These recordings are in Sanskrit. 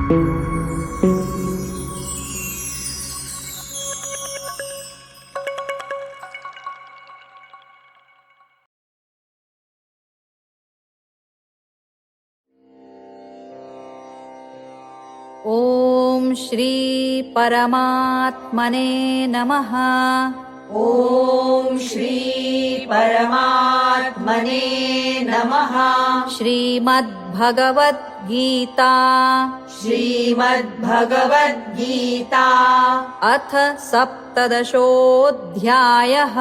ॐ श्री परमात्मने नमः। ॐ श्री परमात्मने नमः। श्रीमद्भगवद्गीता श्रीमद्भगवद्गीता अथ सप्तदशोऽध्यायः।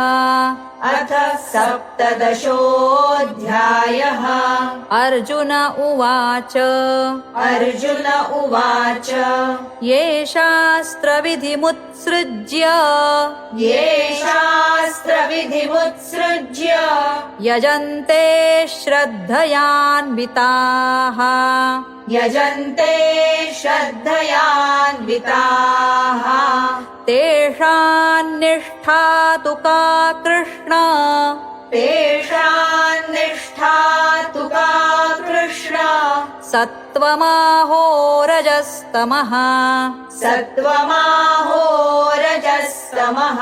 अथ सप्तदशोऽध्यायः। अर्जुन उवाच अर्जुन उवाच ये शास्त्रविधिमुत्सृज्य ये शास्त्रविधिमुत्सृज्य यजन्ते श्रद्धयान्विताः यजन्ते श्रद्धयान्विताः तेषां निष्ठा तु का कृष्ण तेषां निष्ठा तु का कृष्ण सत्त्वमाहो रजस्तमः। सत्त्वमाहो रजस्तमः।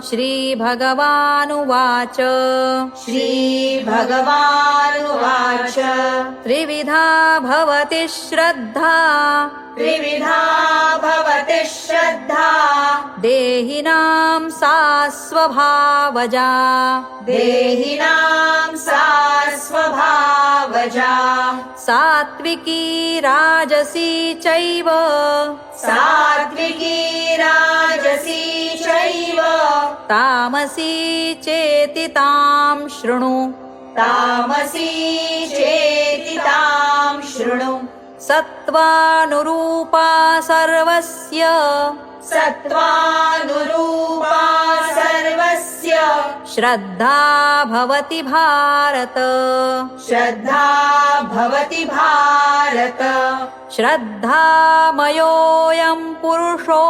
श्रीभगवानुवाच श्रीभगवानुवाच त्रिविधा भवति श्रद्धा त्रिविधा भवति श्रद्धा देहिनां सा स्वभावजा देहिनां सा स्वभावजा सात्विकी राजसी चैव सात्विकी राजसी चैव तामसी चेति तां शृणु तामसी चेति तां शृणु सत्त्वानुरूपा सर्वस्य सत्त्वानुरूपा सर्वस्य श्रद्धा भवति भारत श्रद्धा भवति भारत श्रद्धामयोऽयं पुरुषो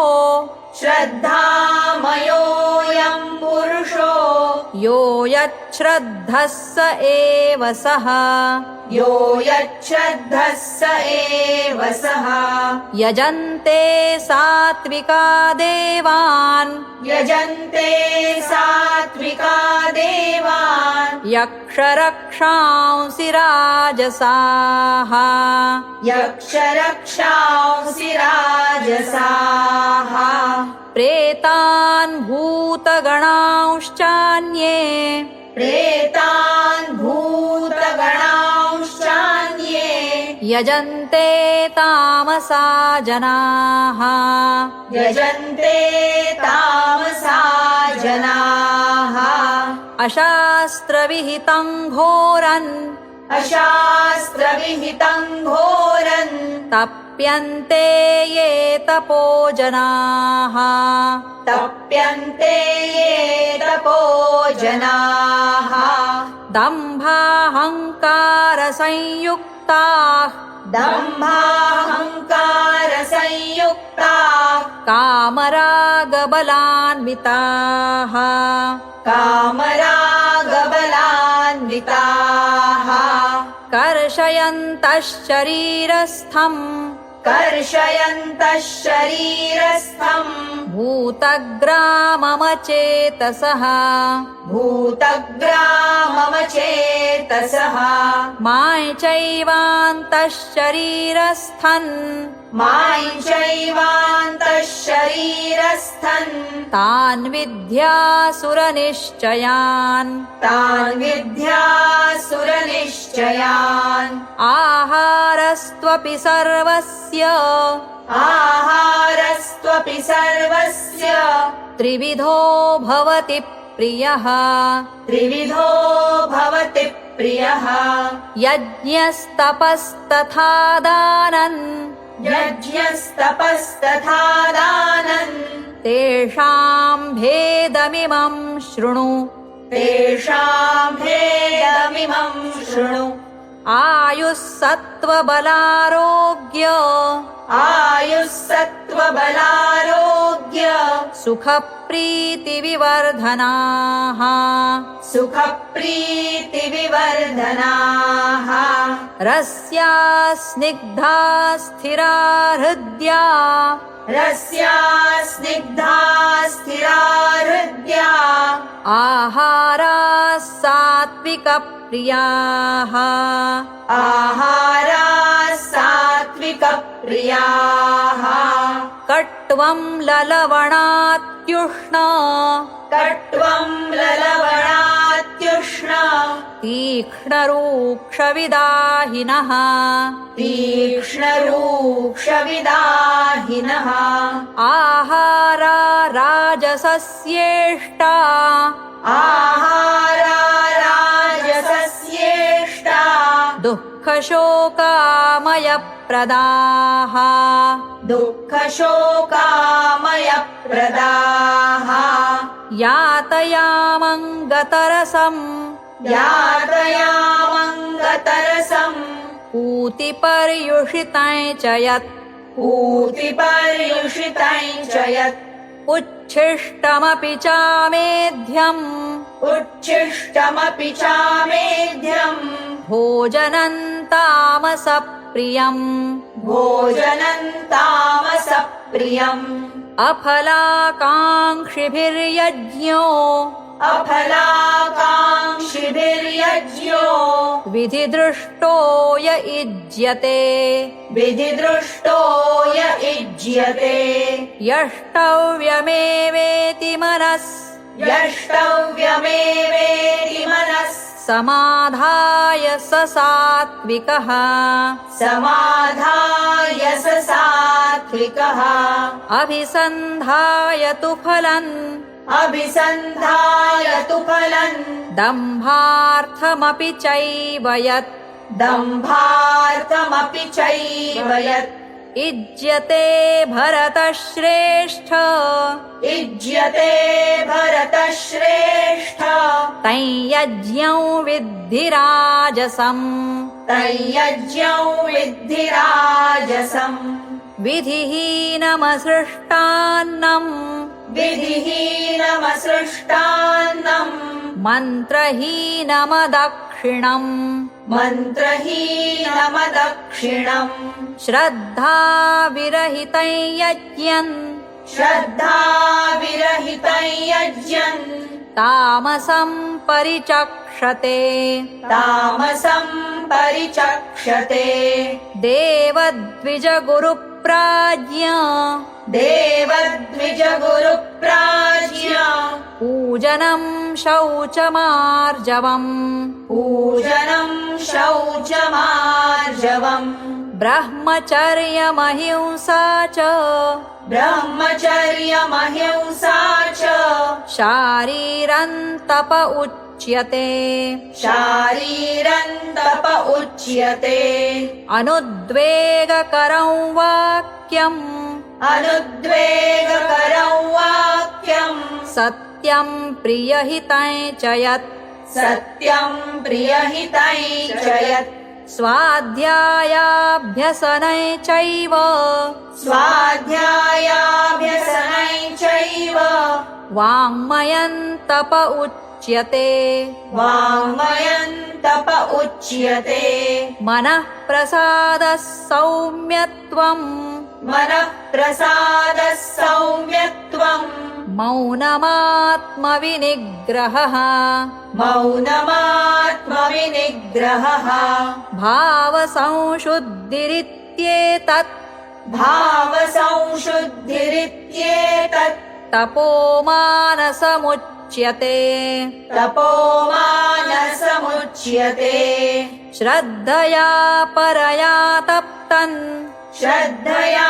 श्रद्धामयोऽयं पुरुषो यो यच्छ्रद्धः स एव सः यो यच्छ्रद्धः स एव सः यजन्ते सात्विका देवान् यजन्ते सात्विका देवान् यक्षरक्षांसि राजसाः यक्षरक्षांसि राजसाः प्रेतान् भूतगणांश्चान्ये प्रेतान् भूतगणांश्चान्ये यजन्ते तामसा जनाः यजन्ते तामसा जनाः अशास्त्रविहितं घोरन् अशास्त्रविहितं घोरन् तप्यन्ते ये तपो जनाः तप्यन्ते ये तपो जनाः दम्भाहङ्कारसंयुक्ताः दम्भाहङ्कारसंयुक्ताः कामरागबलान्विताः कामरागबलान्विताः कर्षयन्तः शरीरस्थम् कर्षयन्तः शरीरस्थम् भूतग्राममचेतसः भूतग्राममचेतसः मां चैवान्तः शरीरस्थन् मां चैवान्तः शरीरस्थन् तान् विद्यासुरनिश्चयान् तान् विद्यासुरनिश्चयान् आहारस्त्वपि सर्वस्य आहारस्त्वपि सर्वस्य त्रिविधो भवति प्रियः त्रिविधो भवति प्रियः यज्ञस्तपस्तथा दानन् यज्ञस्तपस्तथा दानन् तेषां भेदमिमं शृणु तेषां भेदमिमं शृणु आयुः सत्त्वबलारोग्य आयुः सत्त्वबलारोग्य सुखप्रीतिविवर्धनाः सुखप्रीतिविवर्धनाः रस्या स्निग्धा स्थिरा हृद्या रस्या स्निग्धा स्थिरा हृद्या आहाराः सात्विकप्रियाः आहाराः सात्विकप्रियाः कट्वं ललवणात्युष्ण कट्वं ललवणात्युष्ण तीक्ष्णरूक्षविदाहिनः तीक्ष्णरूक्षविदाहिनः आहारा राजसस्येष्टा आहारा राजसस्येष्टा दुःखशोकामयप्रदाः दुःखशोकामयप्रदाः यातयामङ्गतरसम् यातयामङ्गतरसम् पूतिपर्युषितं च यत् पूतिपर्युषितं च यत् उच्छिष्टमपि चामेध्यम् उच्छिष्टमपि चामेध्यम् भोजनं तामसप्रियम् भोजनं तामसप्रियम् अफलाकाङ्क्षिभिर्यज्ञो अफलाकाङ्क्षिभिर्यज्ञो विधिदृष्टो य युज्यते विधिदृष्टो य युज्यते यष्टव्यमेवेति मनः यष्टव्यमेवेति मनः समाधाय स सात्विकः समाधाय स सात्विकः अभिसन्धाय तु फलम् अभिसन्धाय तु फलम् दम्भार्थमपि चैव यत् दम्भार्थमपि चैव यत् युज्यते भरतश्रेष्ठ युज्यते भरतश्रेष्ठ तं यज्ञं विद्धि राजसम् तयज्ञं विद्धि राजसम् विधिहीनमसृष्टान्नम् विधिहीनमसृष्टान्नम् मन्त्रहीनमदक्षिणम् मन्त्रहीनमदक्षिणम् श्रद्धाविरहितं यज्ञन् श्रद्धाविरहितं यज्ञन् तामसं परिचक्षते तामसं परिचक्षते देवद्विजगुरुप्राज्ञ देवद्विजगुरुप्राज्ञ पूजनं शौचमार्जवम् पूजनं शौचमार्जवम् ब्रह्मचर्यमहिंसा च ब्रह्मचर्यमहिंसा च शारीरं तप उच्यते शारीरं तप उच्यते अनुद्वेगकरं वाक्यम् अनुद्वेगकरं वाक्यम् सत्यं प्रियहितं च यत् सत्यं प्रियहितं च यत् स्वाध्यायाभ्यसने चैव स्वाध्यायाभ्यसने चैव वाङ्मयं तप उच्यते वाङ्मयं तप उच्यते मनः प्रसादः सौम्यत्वम् मनः प्रसादः सौम्यत्वम् मौनमात्मविनिग्रहः मौनमात्मविनिग्रहः भावसंशुद्धिरित्येतत् भावसंशुद्धिरित्येतत् तपोमानसमुच्यते तपोमानसमुच्यते श्रद्धया परया तप्तन् श्रद्धया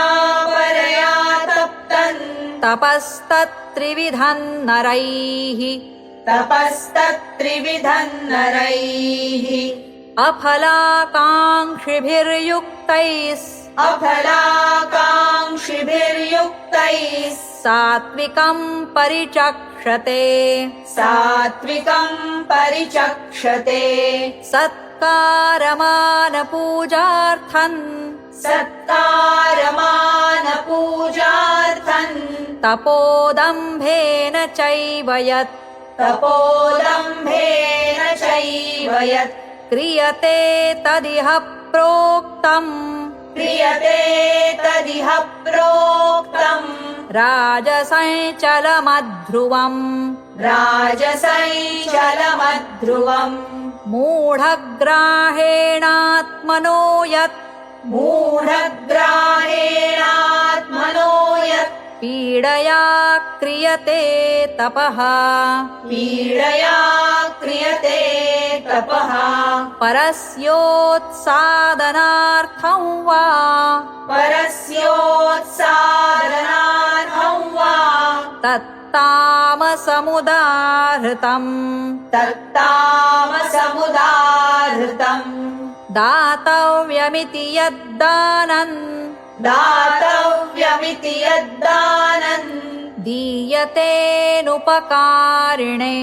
परया तप्तन् तपस्तत्त्रिविधं नरैः तपस्तत्त्रिविधं नरैः अफलाकाङ्क्षिभिर्युक्तैः अफलाकाङ्क्षिभिर्युक्तैः सात्विकं परिचक्षते सात्विकं परिचक्षते सत्त्वं सत्कारमानपूजार्थं सत्कारमानपूजार्थं तपोदम्भेन चैव यत् तपोदम्भेन चैव यत् क्रियते तदिह प्रोक्तम् क्रियते तदिह प्रोक्तम् राजसञ्चलमध्रुवम् राजसञ्चलमध्रुवम् मूढग्राहेणात्मनो यत् मूढग्राहेणात्मनो यत् पीडया क्रियते तपः पीडया क्रियते तपः परस्योत्सादनार्थं वा परस्योत्सादनार्थं वा तत्तामसमुदाहृतम् तत्तामसमुदाहृतम् दातव्यमिति यद्दानम् दातव्यमिति यद्दानम् दीयतेऽनुपकारिणे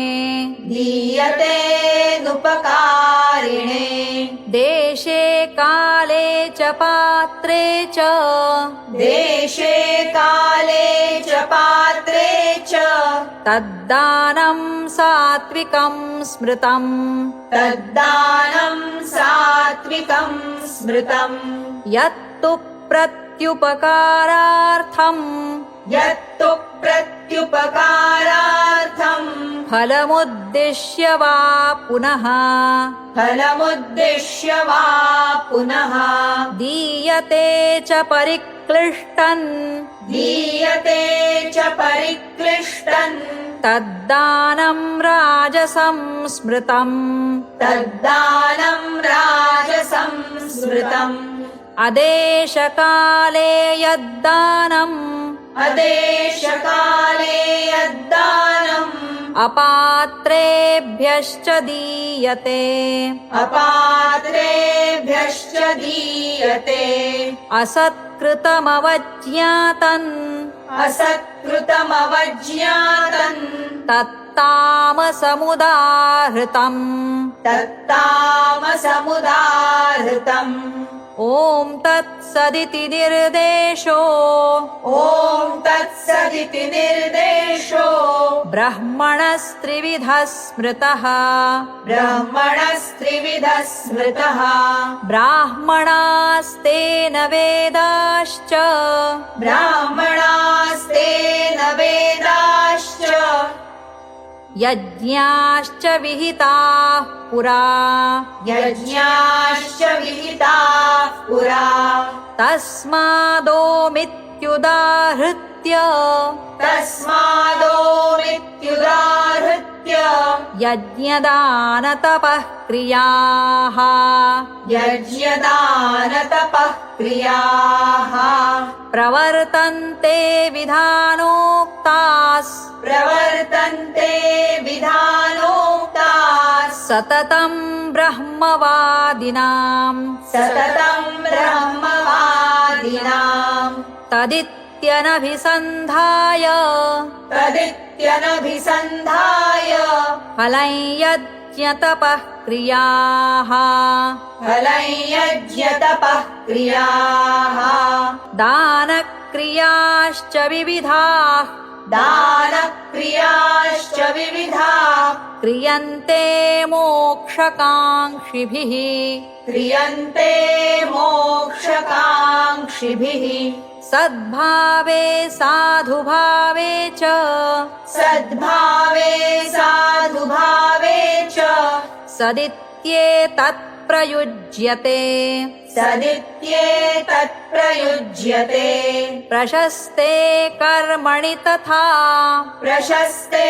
दीयतेऽनुपकारिणे देशे काले च पात्रे च देशे काले च पात्रे च तद्दानं सात्विकं स्मृतम् तद्दानं सात्विकं स्मृतम् यत्तु प्रत्युपकारार्थम् यत्तु प्रत्युपकारार्थम् फलमुद्दिश्य वा पुनः फलमुद्दिश्य वा पुनः दीयते च परिक्लिष्टन् दीयते च परिक्लिष्टन् तद्दानं राजसं स्मृतम् तद्दानं राजसं स्मृतम् अदेशकाले यद्दानम् अदेशकाले यद्दानम् अपात्रेभ्यश्च दीयते अपात्रेभ्यश्च दीयते असत्कृतमवज्ञातन् असत्कृतमवज्ञातन् तत्तामसमुदाहृतम् तत्तामसमुदाहृतम् ॐ तत्सदिति निर्देशो ॐ तत्सदिति निर्देशो ब्रह्मणस्त्रिविधः स्मृतः ब्रह्मणस्त्रिविधः स्मृतः ब्राह्मणास्तेन वेदाश्च ब्राह्मणास्तेन वेदाश्च यज्ञाश्च विहिताः पुरा यज्ञाश्च विहिताः पुरा तस्मादोमित्युदाहृत्य तस्मादोमित्युदाहृत्य यज्ञदानतपः क्रियाः यज्ञदानतपः क्रियाः प्रवर्तन्ते विधानोक्ताः प्रवर्तन्ते विधानोक्ताः सततं ब्रह्मवादिनाम् सततं ब्रह्मवादिनाम् तदित्यनभिसन्धाय तदित्यनभिसन्धाय फलं यज्ञतपः क्रियाः फलं यज्ञतपः क्रियाः दानक्रियाश्च विविधाः दानक्रियाश्च विविधाः क्रियन्ते मोक्षकाङ्क्षिभिः क्रियन्ते मोक्षकाङ्क्षिभिः सद्भावे साधुभावे च सद्भावे साधुभावे च सदित्येतत्प्रयुज्यते सदित्येतत्प्रयुज्यते प्रशस्ते कर्मणि तथा प्रशस्ते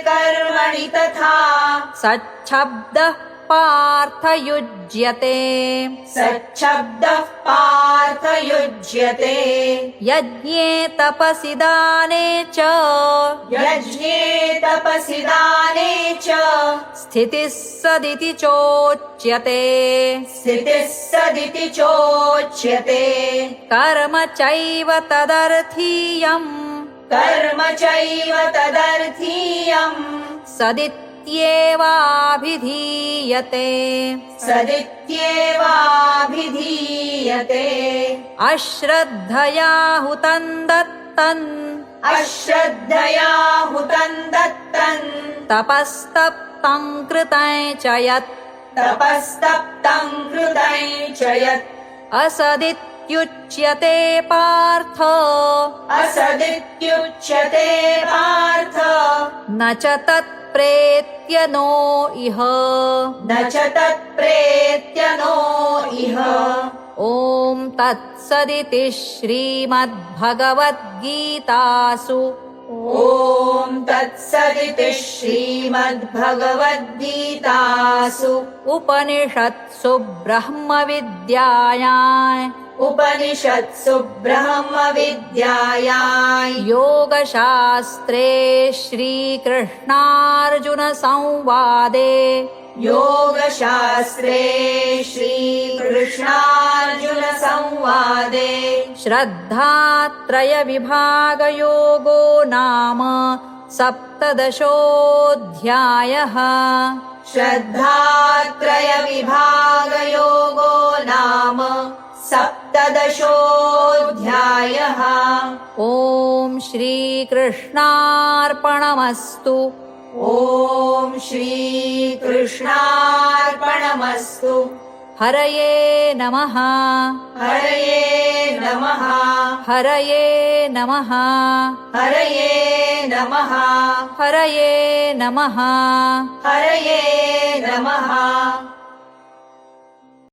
कर्मणि तथा सच्छब्दः पार्थयुज्यते सच्छब्दः पार्थयुज्यते यज्ञे तपसि दाने च यज्ञे तपसि दाने च स्थितिः सदिति चोच्यते स्थितिः सदिति चोच्यते कर्म चैव तदर्थीयम् कर्म चैव तदर्थीयम् सदित्यनभिसन्धाय सदित्येवाभिधीयते सदित्येवाभिधीयते अश्रद्धया हुतं दत्तन् अश्रद्धया हुतं दत्तन् तपस्तप्तं कृतं च यत् तपस्तप्तं कृतं च यत् असदित्युच्यते पार्थ असदित्युच्यते पार्थ न च तत्प्रेत्य नो इह न च तत्प्रेत्य नो इह ॐ तत्सदिति श्रीमद्भगवद्गीतासु ॐ तत्सदिति श्रीमद्भगवद्गीतासु उपनिषत्सु ब्रह्मविद्यायां उपनिषत्सु ब्रह्मविद्यायां योगशास्त्रे श्रीकृष्णार्जुनसंवादे योगशास्त्रे श्रीकृष्णार्जुनसंवादे श्रद्धात्रयविभागयोगो नाम सप्तदशोऽध्यायः श्रद्धात्रयविभागयोगो नाम सप्तदशोऽध्यायः ॐ श्रीकृष्णार्पणमस्तु ॐ श्रीकृष्णार्पणमस्तु हरये नमः हरये नमः हरये नमः हरये नमः हरये नमः हरये नमः